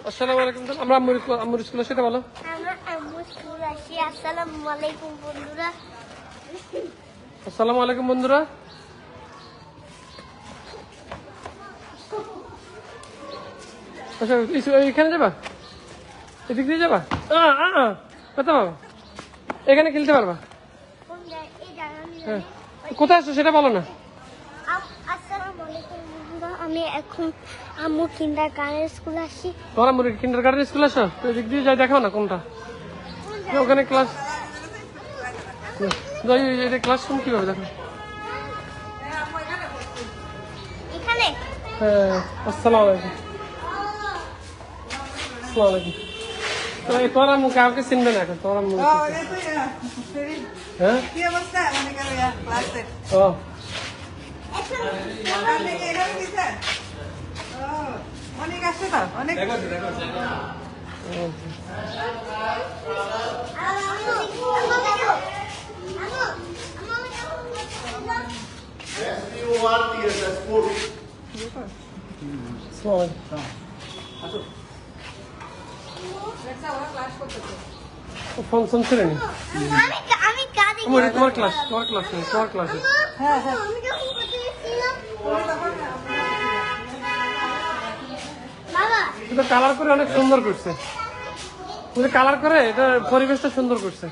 আসসালামু আলাইকুম। আমরা আম্মুর স্কুলের সাথে বলো। আমরা আম্মুর স্কুল আসি। আসসালামু আলাইকুম বন্ধুরা। আসসালামু আলাইকুম বন্ধুরা। আচ্ছা এখানে যাবা, এদিক দিয়ে যাবা? কোথা বাবা, এখানে খেলতে পারবা? হ্যাঁ, কোথায় আসছো সেটা বলো না। আসসালামু আলাইকুম বন্ধুরা, আমি এখন আম্মু কিন্ডারগার্টেন স্কুল আসি। তোমার আম্মুর কিন্ডারগার্টেন স্কুল আসো? তো এদিক দিয়ে যাই, দেখাও না কোনটা ওখানে ক্লাস। যাই ক্লাসরুম কিভাবে দেখো। এখানে হ্যাঁ, আসসালামু আলাইকুম। আসসালামু আলাইকুম। তোমার আম্মু কাউকে চিনবে না এখন, তোমার আম্মু। হ্যাঁ, ও অনেক আসছে তো, অনেক ফাংশন ছিল না। আমি কাঁদি। তোমার ক্লাস, তোমার ক্লাস নেই, তোমার ক্লাসে। আমি যখন কোথায় ছিলাম বাবা, এটা কালার করে অনেক সুন্দর করছে, কালার করে এটা পরিবেশটা সুন্দর করছে।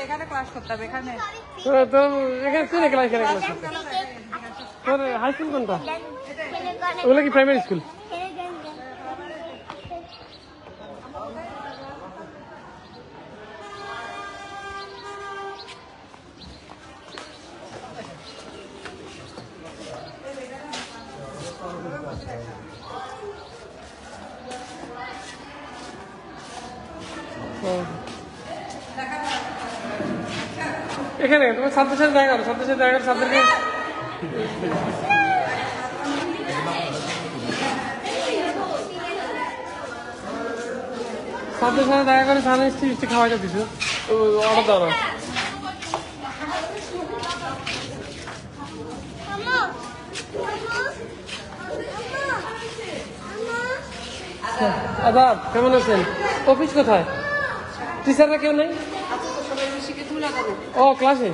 এখানে ক্লাস করতে হবে, এখানে এখানে চিনে ক্লাস, এখানে ক্লাস করতে। তোর হাই স্কুল কোনটা? ওগুলো কি প্রাইমারি স্কুল? এখানে তোমার ছাত্রের সাথে দেখা করো, ছাত্রের সাথে দেখা করো, ছাত্রকে ছাত্রের সাথে দেখা করে সামনে মিষ্টি খাওয়াইতে কিছু অর্ডার দাও না। আদাব, কেমন আছেন? অফিস কোথায়? টিচাররা কেউ নেই? ও ক্লাসে,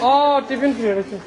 ও টিফিন পিরিয়ড আছে।